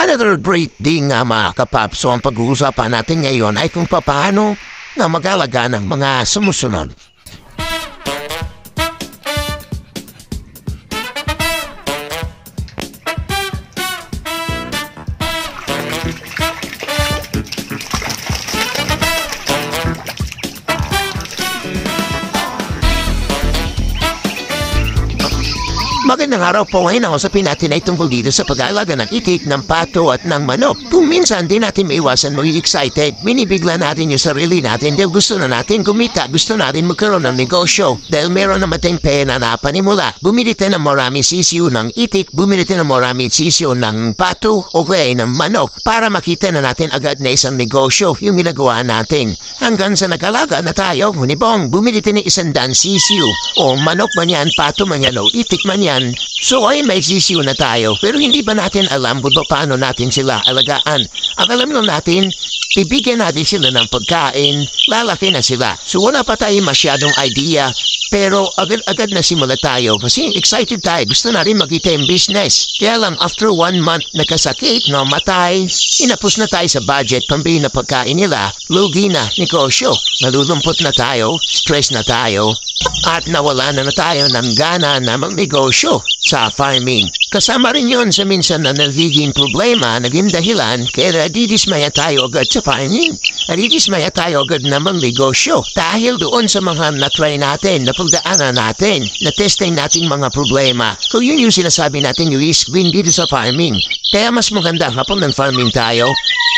Another great thing nga mga kapaps, so ang pag-uusapan natin ngayon ay kung paano na mag-alaga ng mga sumusunod. Magandang araw po, ngayon ang usapin natin ay tungkol dito sa pag-aalaga ng itik, ng pato at ng manok. Kung minsan di natin maiwasan maging excited, binibigla natin yung sarili natin dahil gusto na natin kumita, gusto natin magkaroon ng negosyo. Dahil meron naman tayong pera na panimula. Bumili tayo ng maraming sisiyo ng itik, bumili tayo ng maraming sisiyo ng pato o kaya ng manok para makita na natin agad na isang negosyo yung ginagawa natin. Hanggang sa nag-alaga na tayo, hunibong, bumili tayo ng 100 sisiyo o manok man yan, pato man yan o itik man yan. So ay may sisiyo na tayo pero hindi ba natin alam kung paano natin sila alagaan? Ang alam lang natin, ibigyan natin sila ng pagkain, lalaki na sila. So wala pa tayo masyadong idea pero agad-agad na simula tayo kasi excited tayo. Gusto na rin makita yung business. Kaya lang after 1 month nakasakit, namatay, inapos na tayo sa budget, pambili na pagkain nila, lugi na, negosyo. Nalulumpot na tayo, stress na tayo. At nawala na tayo ng gana na magnegosyo sa farming. Kasama rin yun sa minsan na nagiging problema, naging dahilan, kaya nadidismaya tayo agad sa farming. Nadidismaya tayo agad na magnegosyo. Dahil doon sa mga na-try natin, napagdaanan natin, na-testing natin mga problema. So yun yung sinasabi natin yung risk win dito sa farming. Kaya mas maganda kapag ng farming tayo,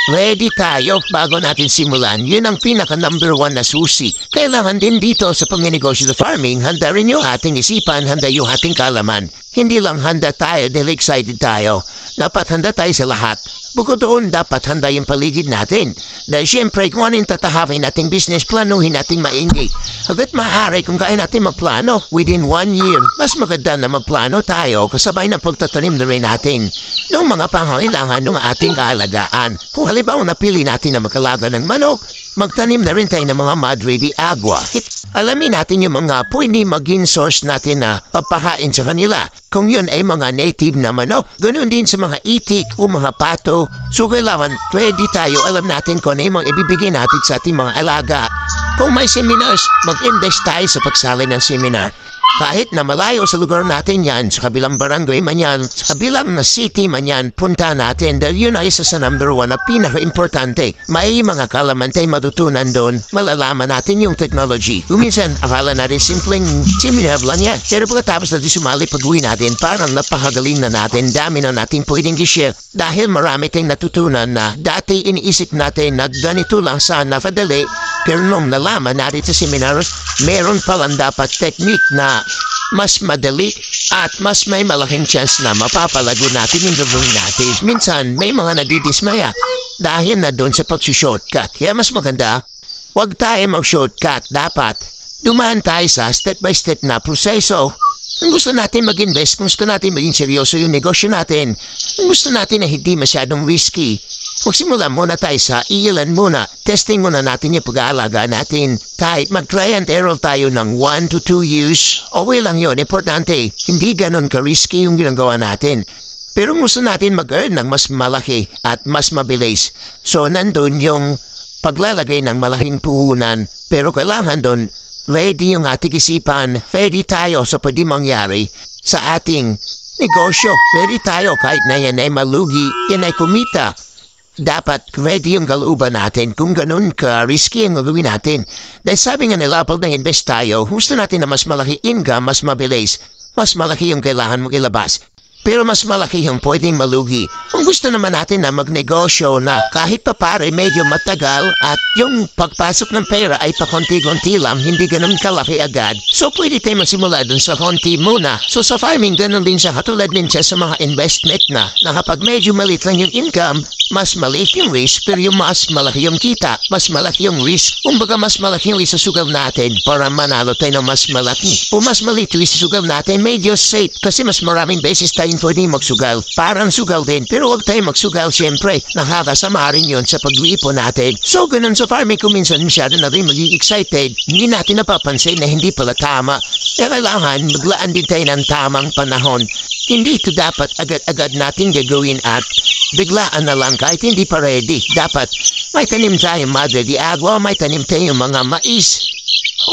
ready tayo bago natin simulan. Yun ang pinaka number 1 na susi. Kailangan din dito sa pangnegosyo sa farming, handa rin yung ating isipan, handa yung ating kalaman. Hindi lang handa tayo dahil excited tayo. Dapat handa tayo sa lahat. Bukod doon, dapat handa yung paligid natin. Dahil siyempre, kung anong tatahawin nating business, planuhin nating maingay. Hanggat maaari kung kaya natin magplano within 1 year, mas maganda na magplano tayo kasabay ng pagtatanim na rin natin ng mga pangangailangan ng ating kaalagaan. Kung halimbawa napili natin na mag-alaga ng manok, magtanim na rin tayo ng mga madre de agua. Alamin natin yung mga pwede maging source natin na papahain sa kanila. Kung yun ay mga native na manok, ganoon din sa mga itik o mga pato. So kailangan pwede tayo, alam natin kung ano yung mga ibibigay natin sa ating mga alaga. Kung may seminars, mag-invest tayo sa pagsali ng seminar. Kahit na malayo sa lugar natin yan, sa kabilang barangay man yan, sa kabilang na city man yan, punta natin dahil yun ay isa sa number 1 na pinaka-importante. May mga kalaman tayo matutunan doon, malalaman natin yung technology. Kuminsan, akala natin simpleng seminar lang yan. Pero pagkatapos natin sumali pag-uwi natin, parang napakagaling na natin, dami na natin pwedeng i-share. Dahil marami tayong natutunan na dati iniisip natin na ganito lang sana kadali, pero nung nalaman natin sa seminar, meron palang dapat technique na mas madali at mas may malaking chance na mapapalago natin yung gagawin natin. Minsan, may mga nadidismaya dahil na doon sa pag-shortcut. Kaya mas maganda, huwag tayo mag-shortcut. Dapat dumaan tayo sa step-by-step na proseso. Kung gusto natin mag-invest, kung gusto natin maging seryoso yung negosyo natin, kung gusto natin na hindi masyadong risky, magsimula muna tayo sa ilan muna. Testing muna natin yung pag-aalaga natin. Kahit mag-try and error tayo ng 1 to 2 years, okay lang yun. Importante, hindi ganon ka-risky yung ginagawa natin. Pero gusto natin mag-earn ng mas malaki at mas mabilis. So nandun yung paglalagay ng malaking puhunan. Pero kailangan doon, ready yung ating isipan, ready tayo sa pwede mangyari sa ating negosyo. Ready tayo kahit na yan ay malugi, yan ay kumita. Dapat ready yung kalooban natin kung ganun ka-risky ang gagawin natin. Dahil sabi nga nila, pag na-invest tayo, gusto natin na mas malaki income, mas mabilis, mas malaki yung kailangan mong ilabas. Pero mas malaki yung pwedeng malugi. Kung gusto naman natin na magnegosyo na kahit pa pare medyo matagal at yung pagpasok ng pera ay pakonti-konti lang, hindi ganun kalaki agad. So pwede tayo magsimula dun sa konti muna. So sa farming, ganun din siya. Katulad din siya sa mga investment na kapag medyo maliit lang yung income, mas maliit yung risk, pero yung mas malaki yung kita, mas malaki yung risk. Kumbaga mas malaki yung isusugal natin para manalo tayo ng mas malaki. O mas maliit yung isusugal natin, medyo safe kasi mas maraming beses tayong pwedeng magsugal. Parang sugal din, pero huwag tayo magsugal siyempre. Nakakasama rin yun sa pag-iipon natin. So ganun sa farming, kung minsan masyado na rin maging excited, hindi natin napapansin na hindi pala tama. Kaya kailangan maglaan din tayo ng tamang panahon. Hindi ito dapat agad-agad natin gagawin at biglaan na lang kahit hindi pa ready. Dapat may tanim tayong madre di agua, may tanim tayong mga mais.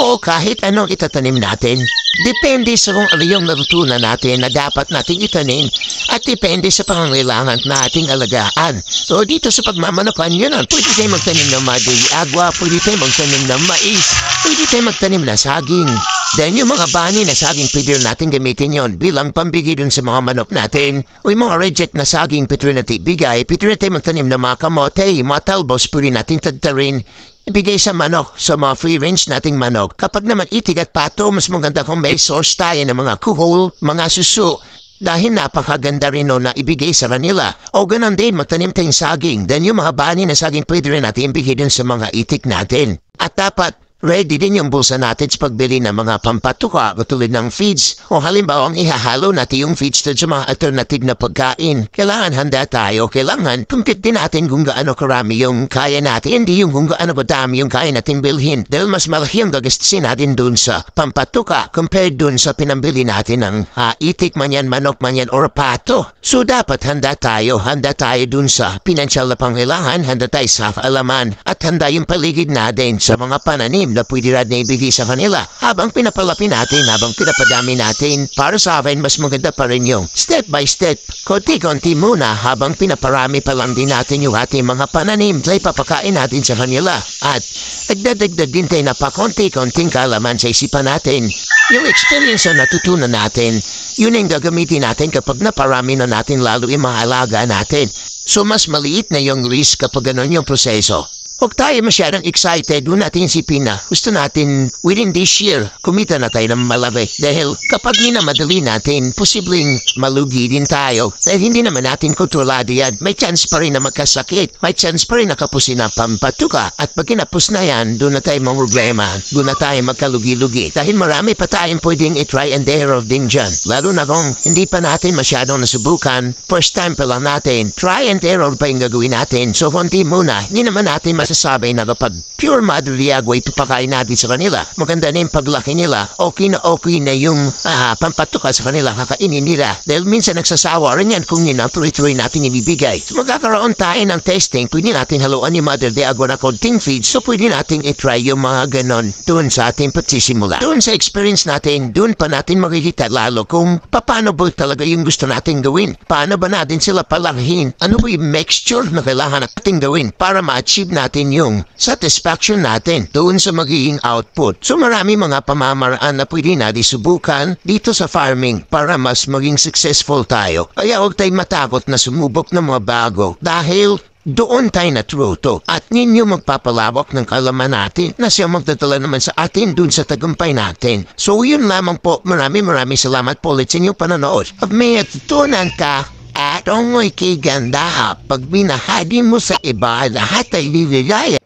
O kahit anong itatanim natin. Depende sa kung ano yung natutunan natin na dapat nating itanim at depende sa pangangailangan nating alagaan. So dito sa pagmamanapan yun, pwede tayo magtanim ng madre di agua, pwede tayo magtanim ng mais, pwede tayo magtanim na saging. Then yung mga bani na saging pwede natin gamitin yon bilang pambigay dun sa mga manok natin. O yung mga reject na saging pwede natin ibigay, pwede natin magtanim ng mga kamote, mga talbos pwede natin tagtarin. Ibigay sa manok, sa mga free range nating manok. Kapag naman itig at pato, mas maganda kung may source tayo ng mga kuhol, mga suso. Dahil napakaganda rin na ibigay sa kanila. O ganun din, magtanim tayong saging. Then yung mga bani na saging pwede rin natin ibigay din sa mga itik natin. At dapat ready din yung bulsa natin sa pagbili ng mga pampatuka katulad ng feeds. O halimbawa, ihahalo natin yung feeds sa mga alternative na pagkain. Kailangan handa tayo. Kailangan compute din natin kung gaano karami yung kaya natin. Hindi yung kung gaano kadami yung kaya natin bilhin. Dahil mas malaki yung gagastusin natin dun sa pampatuka compared dun sa pinambili natin ng itik man yan, manok man yan, or pato. So dapat handa tayo. Handa tayo dun sa pinansyal na pangailangan. Handa tayo sa kaalaman. At handa yung paligid natin sa mga pananim na pwede rin na ibigay sa kanila. Habang pinapalaki natin, habang pinapadami natin, para sa akin, mas maganda pa rin yung step by step, konti-konti muna habang pinaparami pa lang din natin yung ating mga pananim na ipapakain natin sa kanila. At nagdadagdag din tayo na pa konti-konting kaalaman sa isipan natin. Yung experience na natutunan natin, yun ang gagamitin natin kapag naparami na natin lalo yung mahalaga natin. So mas maliit na yung risk kapag ganun yung proseso. Huwag tayo masyadong excited, doon natin isipin na gusto natin within this year kumita na tayo ng malaki. Dahil kapag minamadali natin, posibleng malugi din tayo. Dahil hindi naman natin kontrolado yan. May chance pa rin na magkasakit. May chance pa rin na kapusin na pampatuka. At pag kinapos na yan, doon na tayo mga problema. Doon na tayo magkalugi-lugi. Dahil marami pa tayong pwedeng i-try and error din dyan. Lalo na kung hindi pa natin masyadong nasubukan, first time pa lang natin, try and error pa yung gagawin natin. So konti muna, hindi naman natin masasabi na kapag pure madre di agua ipapakain natin sa kanila. Maganda na yung paglaki nila. Okay na yung pampatuka sa kanila, kakainin nila. Dahil minsan nagsasawa rin yan kung yun ang tuloy-tuloy natin ibibigay. So magkakaroon tayo ng testing, pwede natin haluan yung madre di agua na konting feed. So pwede natin i-try yung mga ganon doon sa ating pagsisimula. Doon sa experience natin, doon pa natin makikita lalo kung paano ba talaga yung gusto natin gawin. Paano ba natin sila palakihin? Ano ba yung mixture na kailangan natin gawin para ma-achieve natin yung satisfaction natin doon sa magiging output. So marami mga pamamaraan na pwede natin subukan dito sa farming para mas maging successful tayo. Kaya huwag tayong matakot na sumubok ng mga bago dahil doon tayo natuto at ninyo magpapalawak ng kaalaman natin na siya magdadala naman sa atin dun sa tagumpay natin. So yun lamang po. Maraming salamat po ulit sa inyong panonood. Pag may natutunan ka at ongoy kay ganda, pag binahagi mo sa iba, lahat ay liligaya.